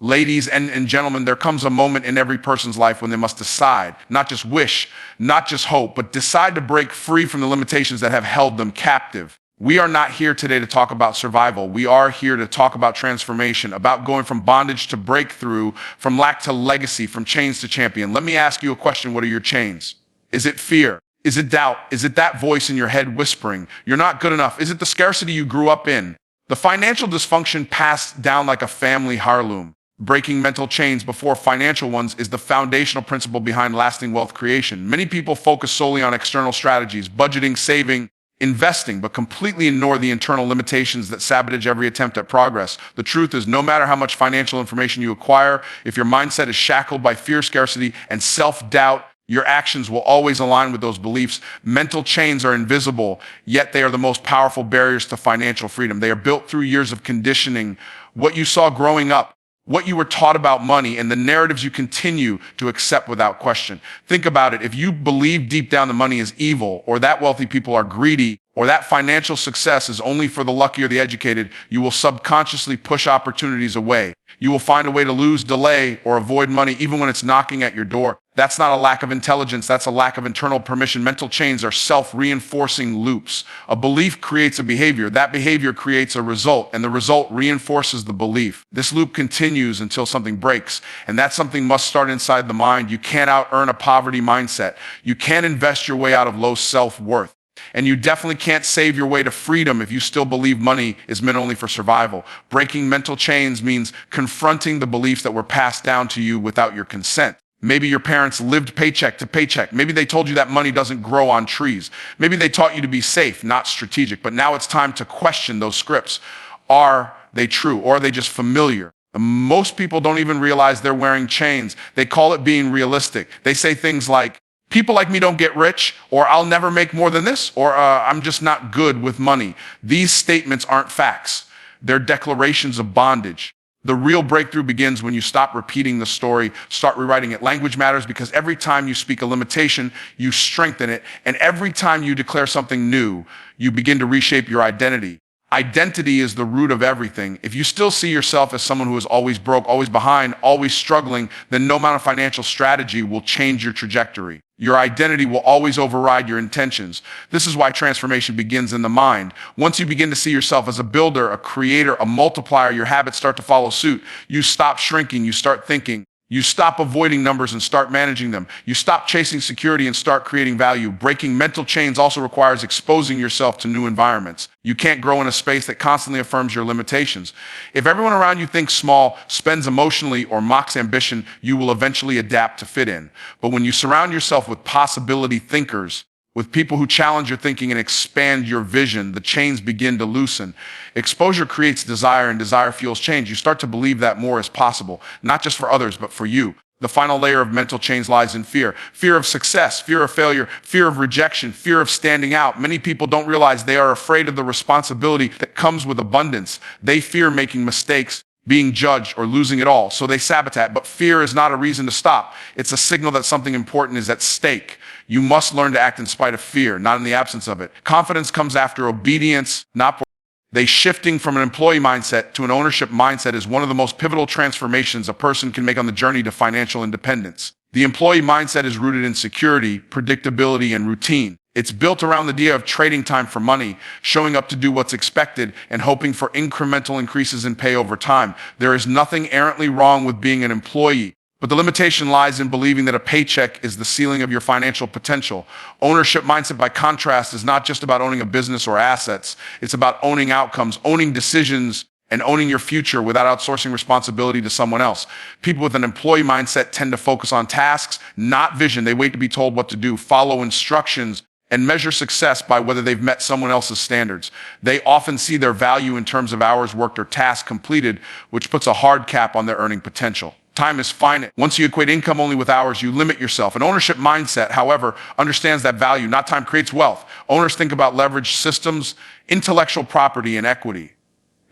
Ladies and gentlemen, there comes a moment in every person's life when they must decide, not just wish, not just hope, but decide to break free from the limitations that have held them captive. We are not here today to talk about survival. We are here to talk about transformation, about going from bondage to breakthrough, from lack to legacy, from chains to champion. Let me ask you a question. What are your chains? Is it fear? Is it doubt? Is it that voice in your head whispering, you're not good enough? Is it the scarcity you grew up in? The financial dysfunction passed down like a family heirloom. Breaking mental chains before financial ones is the foundational principle behind lasting wealth creation. Many people focus solely on external strategies, budgeting, saving, investing, but completely ignore the internal limitations that sabotage every attempt at progress. The truth is, no matter how much financial information you acquire, if your mindset is shackled by fear, scarcity, and self-doubt, your actions will always align with those beliefs. Mental chains are invisible, yet they are the most powerful barriers to financial freedom. They are built through years of conditioning, what you saw growing up, what you were taught about money, and the narratives you continue to accept without question. Think about it. If you believe deep down that money is evil, or that wealthy people are greedy, or that financial success is only for the lucky or the educated, you will subconsciously push opportunities away. You will find a way to lose, delay, or avoid money even when it's knocking at your door. That's not a lack of intelligence. That's a lack of internal permission. Mental chains are self-reinforcing loops. A belief creates a behavior. That behavior creates a result, and the result reinforces the belief. This loop continues until something breaks, and that something must start inside the mind. You can't out-earn a poverty mindset. You can't invest your way out of low self-worth. And you definitely can't save your way to freedom if you still believe money is meant only for survival. Breaking mental chains means confronting the beliefs that were passed down to you without your consent. Maybe your parents lived paycheck to paycheck. Maybe they told you that money doesn't grow on trees. Maybe they taught you to be safe, not strategic. But now it's time to question those scripts. Are they true, or are they just familiar? Most people don't even realize they're wearing chains. They call it being realistic. They say things like, people like me don't get rich, or I'll never make more than this, or I'm just not good with money. These statements aren't facts. They're declarations of bondage. The real breakthrough begins when you stop repeating the story, start rewriting it. Language matters because every time you speak a limitation, you strengthen it. And every time you declare something new, you begin to reshape your identity. Identity is the root of everything. If you still see yourself as someone who is always broke, always behind, always struggling, then no amount of financial strategy will change your trajectory. Your identity will always override your intentions. This is why transformation begins in the mind. Once you begin to see yourself as a builder, a creator, a multiplier, your habits start to follow suit. You stop shrinking, you start thinking. You stop avoiding numbers and start managing them. You stop chasing security and start creating value. Breaking mental chains also requires exposing yourself to new environments. You can't grow in a space that constantly affirms your limitations. If everyone around you thinks small, spends emotionally, or mocks ambition, you will eventually adapt to fit in. But when you surround yourself with possibility thinkers, with people who challenge your thinking and expand your vision, the chains begin to loosen. Exposure creates desire, and desire fuels change. You start to believe that more is possible, not just for others, but for you. The final layer of mental chains lies in fear. Fear of success, fear of failure, fear of rejection, fear of standing out. Many people don't realize they are afraid of the responsibility that comes with abundance. They fear making mistakes, being judged, or losing it all, so they sabotage. But fear is not a reason to stop. It's a signal that something important is at stake. You must learn to act in spite of fear, not in the absence of it. Confidence comes after obedience, not shifting from an employee mindset to an ownership mindset is one of the most pivotal transformations a person can make on the journey to financial independence. The employee mindset is rooted in security, predictability, and routine. It's built around the idea of trading time for money, showing up to do what's expected, and hoping for incremental increases in pay over time. There is nothing errantly wrong with being an employee, but the limitation lies in believing that a paycheck is the ceiling of your financial potential. Ownership mindset, by contrast, is not just about owning a business or assets. It's about owning outcomes, owning decisions, and owning your future without outsourcing responsibility to someone else. People with an employee mindset tend to focus on tasks, not vision. They wait to be told what to do, follow instructions, and measure success by whether they've met someone else's standards. They often see their value in terms of hours worked or tasks completed, which puts a hard cap on their earning potential. Time is finite. Once you equate income only with hours, you limit yourself. An ownership mindset, however, understands that value, not time, creates wealth. Owners think about leverage systems, intellectual property, and equity.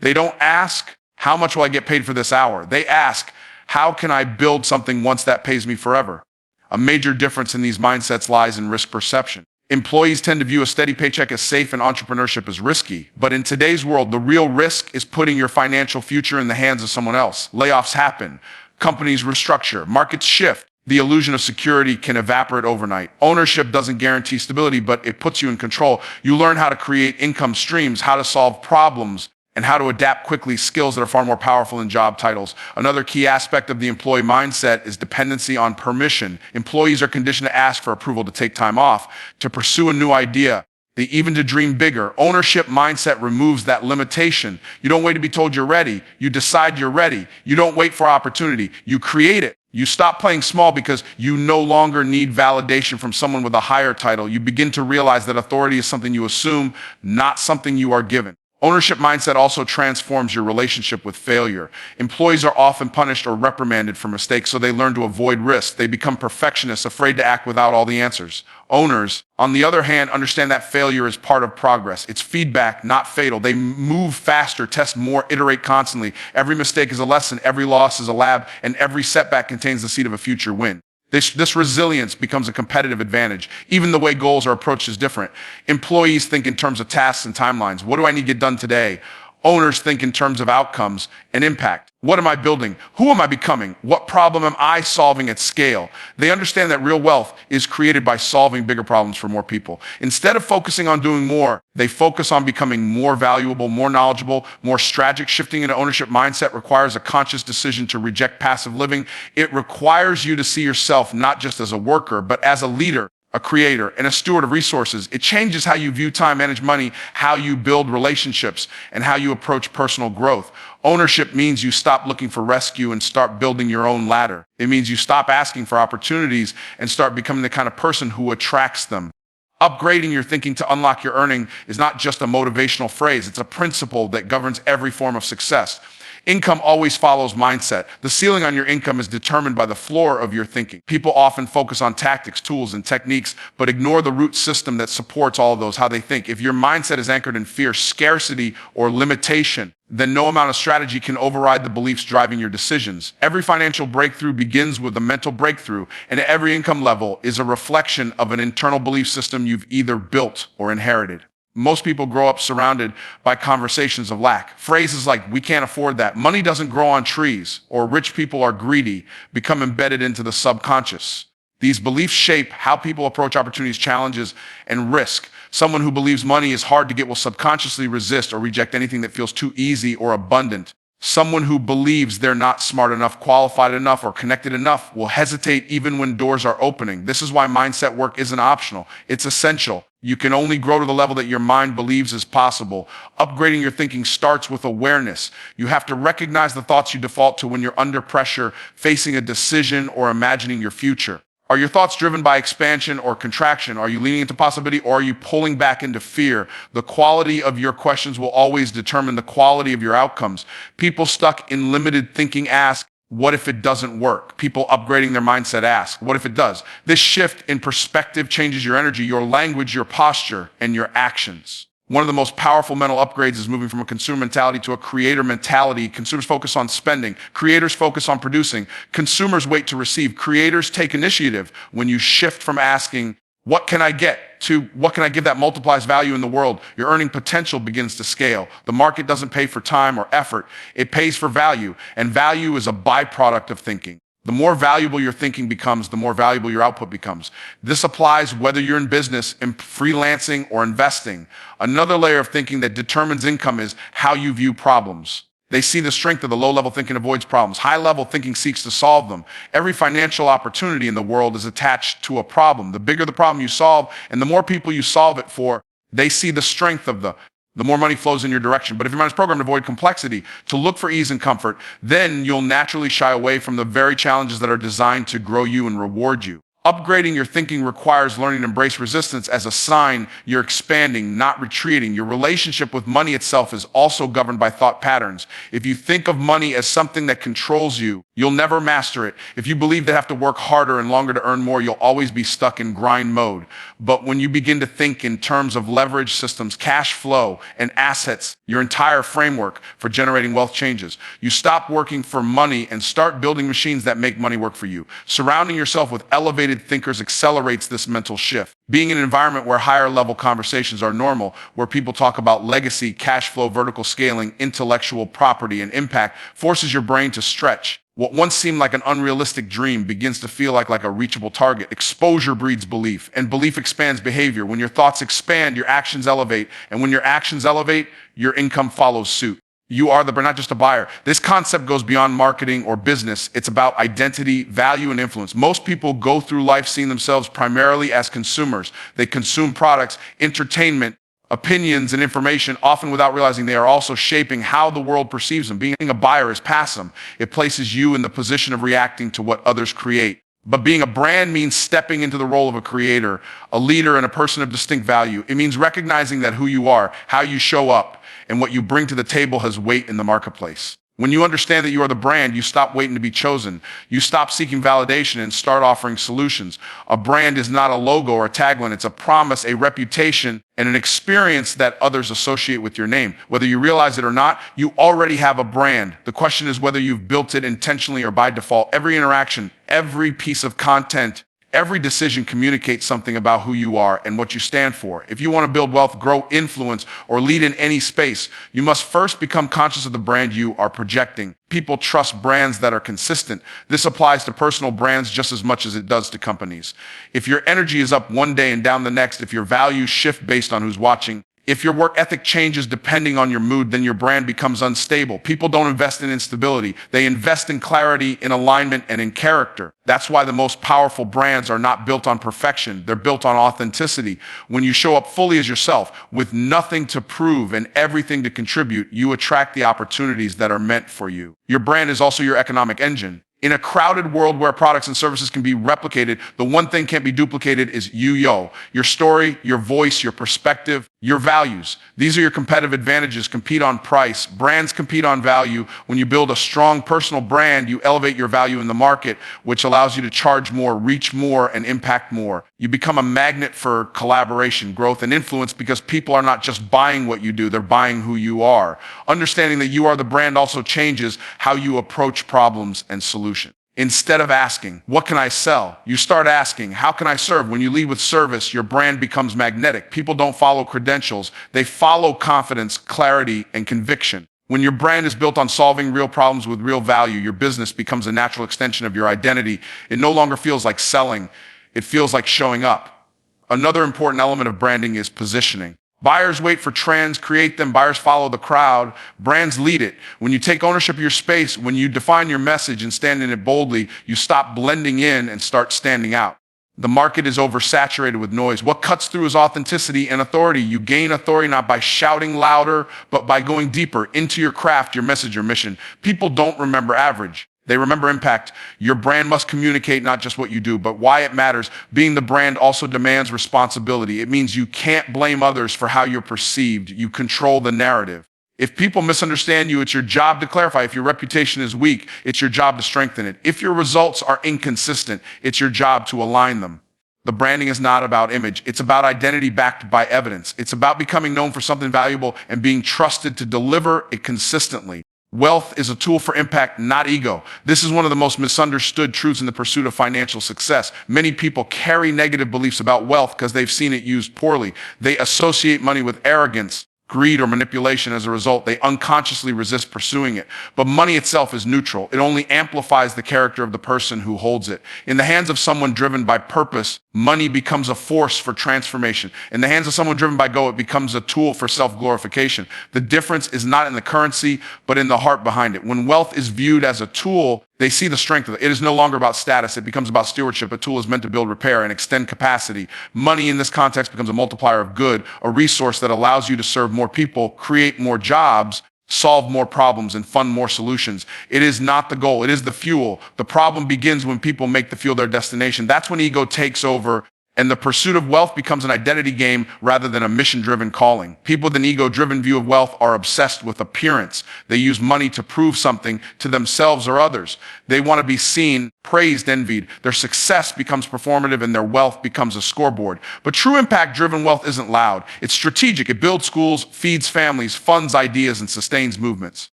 They don't ask, how much will I get paid for this hour? They ask, how can I build something once that pays me forever? A major difference in these mindsets lies in risk perception. Employees tend to view a steady paycheck as safe and entrepreneurship as risky. But in today's world, the real risk is putting your financial future in the hands of someone else. Layoffs happen. Companies restructure. Markets shift. The illusion of security can evaporate overnight. Ownership doesn't guarantee stability, but it puts you in control. You learn how to create income streams, how to solve problems, and how to adapt quickly, skills that are far more powerful than job titles. Another key aspect of the employee mindset is dependency on permission. Employees are conditioned to ask for approval to take time off, to pursue a new idea, even to dream bigger. Ownership mindset removes that limitation. You don't wait to be told you're ready. You decide you're ready. You don't wait for opportunity. You create it. You stop playing small because you no longer need validation from someone with a higher title. You begin to realize that authority is something you assume, not something you are given. Ownership mindset also transforms your relationship with failure. Employees are often punished or reprimanded for mistakes, so they learn to avoid risk. They become perfectionists, afraid to act without all the answers. Owners, on the other hand, understand that failure is part of progress. It's feedback, not fatal. They move faster, test more, iterate constantly. Every mistake is a lesson, every loss is a lab, and every setback contains the seed of a future win. This resilience becomes a competitive advantage. Even the way goals are approached is different. Employees think in terms of tasks and timelines. What do I need to get done today? Owners think in terms of outcomes and impact. What am I building? Who am I becoming? What problem am I solving at scale? They understand that real wealth is created by solving bigger problems for more people. Instead of focusing on doing more, they focus on becoming more valuable, more knowledgeable, more strategic. Shifting into ownership mindset requires a conscious decision to reject passive living. It requires you to see yourself not just as a worker, but as a leader, a creator, and a steward of resources. It changes how you view time, manage money, how you build relationships, and how you approach personal growth. Ownership means you stop looking for rescue and start building your own ladder. It means you stop asking for opportunities and start becoming the kind of person who attracts them. Upgrading your thinking to unlock your earning is not just a motivational phrase. It's a principle that governs every form of success. Income always follows mindset. The ceiling on your income is determined by the floor of your thinking. People often focus on tactics, tools, and techniques, but ignore the root system that supports all of those, how they think. If your mindset is anchored in fear, scarcity, or limitation, then no amount of strategy can override the beliefs driving your decisions. Every financial breakthrough begins with a mental breakthrough, and every income level is a reflection of an internal belief system you've either built or inherited. Most people grow up surrounded by conversations of lack. Phrases like, "we can't afford that," "money doesn't grow on trees," or "rich people are greedy," become embedded into the subconscious. These beliefs shape how people approach opportunities, challenges, and risk. Someone who believes money is hard to get will subconsciously resist or reject anything that feels too easy or abundant. Someone who believes they're not smart enough, qualified enough, or connected enough will hesitate even when doors are opening. This is why mindset work isn't optional. It's essential. You can only grow to the level that your mind believes is possible. Upgrading your thinking starts with awareness. You have to recognize the thoughts you default to when you're under pressure, facing a decision, or imagining your future. Are your thoughts driven by expansion or contraction? Are you leaning into possibility, or are you pulling back into fear? The quality of your questions will always determine the quality of your outcomes. People stuck in limited thinking ask, "what if it doesn't work?" People upgrading their mindset ask, "what if it does?" This shift in perspective changes your energy, your language, your posture, and your actions. One of the most powerful mental upgrades is moving from a consumer mentality to a creator mentality. Consumers focus on spending. Creators focus on producing. Consumers wait to receive. Creators take initiative. When you shift from asking, "what can I get?" to "what can I give that multiplies value in the world?" your earning potential begins to scale. The market doesn't pay for time or effort. It pays for value, and value is a byproduct of thinking. The more valuable your thinking becomes, the more valuable your output becomes. This applies whether you're in business, in freelancing, or investing. Another layer of thinking that determines income is how you view problems. They see the strength of the low-level thinking avoids problems. High-level thinking seeks to solve them. Every financial opportunity in the world is attached to a problem. The bigger the problem you solve, and the more people you solve it for, they see the strength of the more money flows in your direction. But if your mind is programmed to avoid complexity, to look for ease and comfort, then you'll naturally shy away from the very challenges that are designed to grow you and reward you. Upgrading your thinking requires learning to embrace resistance as a sign you're expanding, not retreating. Your relationship with money itself is also governed by thought patterns. If you think of money as something that controls you, you'll never master it. If you believe they have to work harder and longer to earn more, you'll always be stuck in grind mode. But when you begin to think in terms of leverage systems, cash flow, and assets, your entire framework for generating wealth changes. You stop working for money and start building machines that make money work for you. Surrounding yourself with elevated motivated thinkers accelerates this mental shift. Being in an environment where higher level conversations are normal, where people talk about legacy, cash flow, vertical scaling, intellectual property, and impact, forces your brain to stretch. What once seemed like an unrealistic dream begins to feel like a reachable target. Exposure breeds belief, and belief expands behavior. When your thoughts expand, your actions elevate, and when your actions elevate, your income follows suit. You are not just a buyer. This concept goes beyond marketing or business. It's about identity, value, and influence. Most people go through life seeing themselves primarily as consumers. They consume products, entertainment, opinions, and information, often without realizing they are also shaping how the world perceives them. Being a buyer is passive. It places you in the position of reacting to what others create. But being a brand means stepping into the role of a creator, a leader, and a person of distinct value. It means recognizing that who you are, how you show up, and what you bring to the table has weight in the marketplace. When you understand that you are the brand, you stop waiting to be chosen. You stop seeking validation and start offering solutions. A brand is not a logo or a tagline. It's a promise, a reputation, and an experience that others associate with your name. Whether you realize it or not, you already have a brand. The question is whether you've built it intentionally or by default. Every interaction, every piece of content, every decision communicates something about who you are and what you stand for. If you want to build wealth, grow influence, or lead in any space, you must first become conscious of the brand you are projecting. People trust brands that are consistent. This applies to personal brands just as much as it does to companies. If your energy is up one day and down the next, if your values shift based on who's watching, if your work ethic changes depending on your mood, then your brand becomes unstable. People don't invest in instability. They invest in clarity, in alignment, and in character. That's why the most powerful brands are not built on perfection. They're built on authenticity. When you show up fully as yourself, with nothing to prove and everything to contribute, you attract the opportunities that are meant for you. Your brand is also your economic engine. In a crowded world where products and services can be replicated, the one thing can't be duplicated is your story, your voice, your perspective, your values. These are your competitive advantages. Compete on price. Brands compete on value. When you build a strong personal brand, you elevate your value in the market, which allows you to charge more, reach more, and impact more. You become a magnet for collaboration, growth, and influence because people are not just buying what you do, they're buying who you are. Understanding that you are the brand also changes how you approach problems and solutions. Instead of asking, what can I sell? You start asking, how can I serve? When you lead with service, your brand becomes magnetic. People don't follow credentials. They follow confidence, clarity, and conviction. When your brand is built on solving real problems with real value, your business becomes a natural extension of your identity. It no longer feels like selling. It feels like showing up. Another important element of branding is positioning. Buyers wait for trends, create them. Buyers follow the crowd. Brands lead it. When you take ownership of your space, when you define your message and stand in it boldly, you stop blending in and start standing out. The market is oversaturated with noise. What cuts through is authenticity and authority. You gain authority not by shouting louder, but by going deeper into your craft, your message, your mission. People don't remember average. They remember impact. Your brand must communicate not just what you do, but why it matters. Being the brand also demands responsibility. It means you can't blame others for how you're perceived. You control the narrative. If people misunderstand you, it's your job to clarify. If your reputation is weak, it's your job to strengthen it. If your results are inconsistent, it's your job to align them. The branding is not about image. It's about identity backed by evidence. It's about becoming known for something valuable and being trusted to deliver it consistently. Wealth is a tool for impact, not ego. This is one of the most misunderstood truths in the pursuit of financial success. Many people carry negative beliefs about wealth because they've seen it used poorly. They associate money with arrogance, greed, or manipulation. As a result, they unconsciously resist pursuing it. But money itself is neutral. It only amplifies the character of the person who holds it. In the hands of someone driven by purpose, money becomes a force for transformation. In the hands of someone driven by go, it becomes a tool for self-glorification. The difference is not in the currency, but in the heart behind it. When wealth is viewed as a tool, they see the strength of it. It is no longer about status. It becomes about stewardship. A tool is meant to build, repair, and extend capacity. Money in this context becomes a multiplier of good, a resource that allows you to serve more people, create more jobs, solve more problems, and fund more solutions. It is not the goal. It is the fuel. The problem begins when people make the fuel their destination. That's when ego takes over, and the pursuit of wealth becomes an identity game rather than a mission-driven calling. People with an ego-driven view of wealth are obsessed with appearance. They use money to prove something to themselves or others. They want to be seen, praised, envied. Their success becomes performative and their wealth becomes a scoreboard. But true impact-driven wealth isn't loud. It's strategic. It builds schools, feeds families, funds ideas, and sustains movements.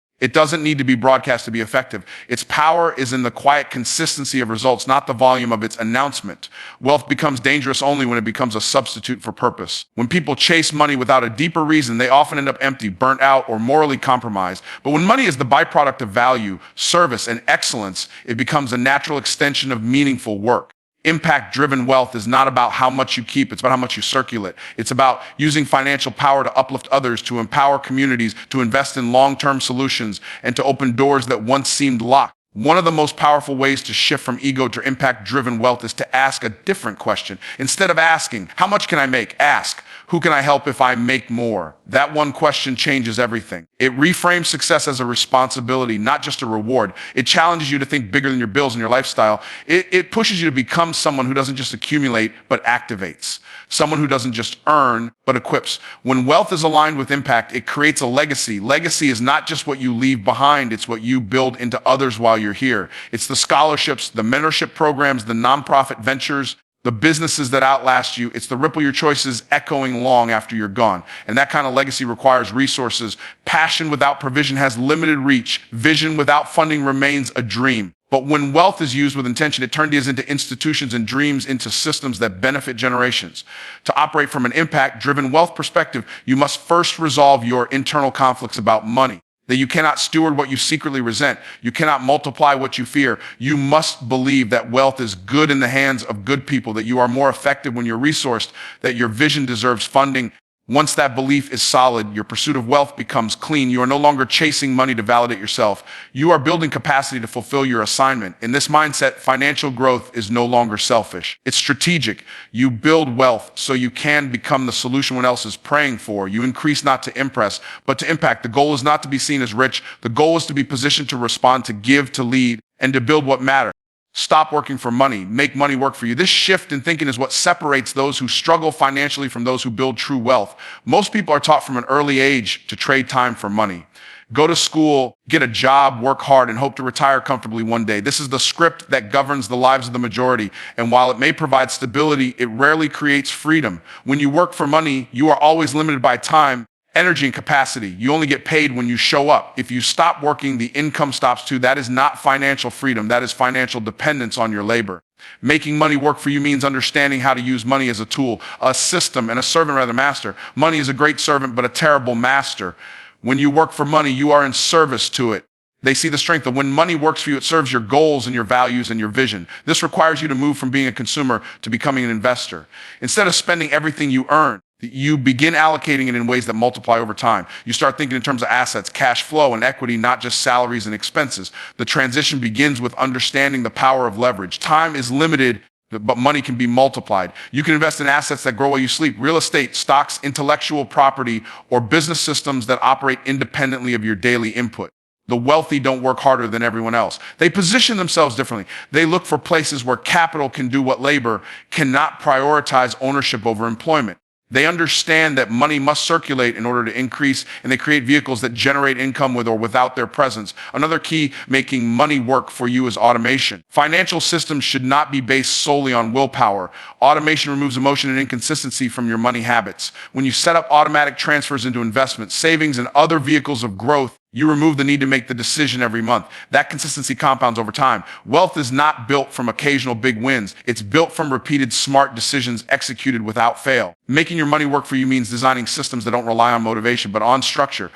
It doesn't need to be broadcast to be effective. Its power is in the quiet consistency of results, not the volume of its announcement. Wealth becomes dangerous only when it becomes a substitute for purpose. When people chase money without a deeper reason, they often end up empty, burnt out, or morally compromised. But when money is the byproduct of value, service, and excellence, it becomes a natural extension of meaningful work. Impact-driven wealth is not about how much you keep, it's about how much you circulate. It's about using financial power to uplift others, to empower communities, to invest in long-term solutions, and to open doors that once seemed locked. One of the most powerful ways to shift from ego to impact-driven wealth is to ask a different question. Instead of asking, how much can I make? Ask, who can I help if I make more? That one question changes everything. It reframes success as a responsibility, not just a reward. It challenges you to think bigger than your bills and your lifestyle. It pushes you to become someone who doesn't just accumulate, but activates. Someone who doesn't just earn, but equips. When wealth is aligned with impact, it creates a legacy. Legacy is not just what you leave behind, it's what you build into others while you're here. It's the scholarships, the mentorship programs, the nonprofit ventures, the businesses that outlast you. It's the ripple your choices echoing long after you're gone. And that kind of legacy requires resources. Passion without provision has limited reach. Vision without funding remains a dream. But when wealth is used with intention, it turns these into institutions and dreams into systems that benefit generations. To operate from an impact-driven wealth perspective, you must first resolve your internal conflicts about money. That you cannot steward what you secretly resent. You cannot multiply what you fear. You must believe that wealth is good in the hands of good people, that you are more effective when you're resourced, that your vision deserves funding. Once that belief is solid, your pursuit of wealth becomes clean. You are no longer chasing money to validate yourself. You are building capacity to fulfill your assignment. In this mindset, financial growth is no longer selfish. It's strategic. You build wealth so you can become the solution one else is praying for. You increase not to impress, but to impact. The goal is not to be seen as rich. The goal is to be positioned to respond, to give, to lead, and to build what matters. Stop working for money. Make money work for you. This shift in thinking is what separates those who struggle financially from those who build true wealth. Most people are taught from an early age to trade time for money. Go to school, get a job, work hard, and hope to retire comfortably one day. This is the script that governs the lives of the majority. And while it may provide stability, it rarely creates freedom. When you work for money, you are always limited by time, energy, and capacity. You only get paid when you show up. If you stop working, the income stops too. That is not financial freedom. That is financial dependence on your labor. Making money work for you means understanding how to use money as a tool, a system, and a servant rather master. Money is a great servant, but a terrible master. When you work for money, you are in service to it. They see the strength of when money works for you, it serves your goals and your values and your vision. This requires you to move from being a consumer to becoming an investor. Instead of spending everything you earn, you begin allocating it in ways that multiply over time. You start thinking in terms of assets, cash flow, and equity, not just salaries and expenses. The transition begins with understanding the power of leverage. Time is limited, but money can be multiplied. You can invest in assets that grow while you sleep, real estate, stocks, intellectual property, or business systems that operate independently of your daily input. The wealthy don't work harder than everyone else. They position themselves differently. They look for places where capital can do what labor cannot. Prioritize ownership over employment. They understand that money must circulate in order to increase, and they create vehicles that generate income with or without their presence. Another key making money work for you is automation. Financial systems should not be based solely on willpower. Automation removes emotion and inconsistency from your money habits. When you set up automatic transfers into investments, savings, and other vehicles of growth, you remove the need to make the decision every month. That consistency compounds over time. Wealth is not built from occasional big wins. It's built from repeated smart decisions executed without fail. Making your money work for you means designing systems that don't rely on motivation, but on structure.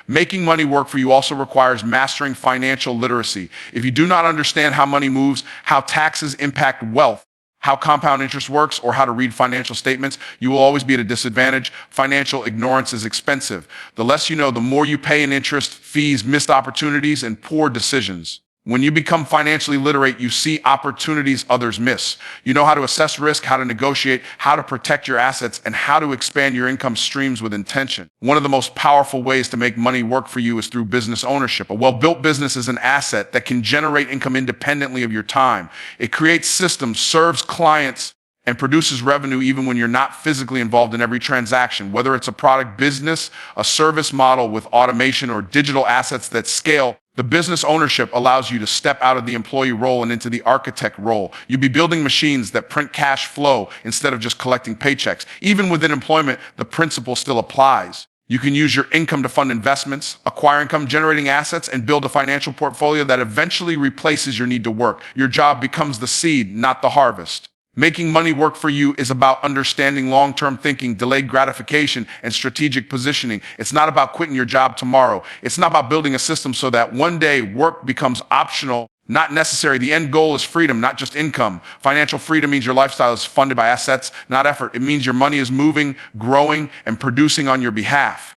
Making money work for you also requires mastering financial literacy. If you do not understand how money moves, how taxes impact wealth, how compound interest works, or how to read financial statements, you will always be at a disadvantage. Financial ignorance is expensive. The less you know, the more you pay in interest, fees, missed opportunities, and poor decisions. When you become financially literate, you see opportunities others miss. You know how to assess risk, how to negotiate, how to protect your assets, and how to expand your income streams with intention. One of the most powerful ways to make money work for you is through business ownership. A well-built business is an asset that can generate income independently of your time. It creates systems, serves clients, and produces revenue even when you're not physically involved in every transaction. Whether it's a product business, a service model with automation, or digital assets that scale, the business ownership allows you to step out of the employee role and into the architect role. You'll be building machines that print cash flow instead of just collecting paychecks. Even within employment, the principle still applies. You can use your income to fund investments, acquire income-generating assets, and build a financial portfolio that eventually replaces your need to work. Your job becomes the seed, not the harvest. Making money work for you is about understanding long-term thinking, delayed gratification, and strategic positioning. It's not about quitting your job tomorrow. It's not about building a system so that one day work becomes optional, not necessary. The end goal is freedom, not just income. Financial freedom means your lifestyle is funded by assets, not effort. It means your money is moving, growing, and producing on your behalf.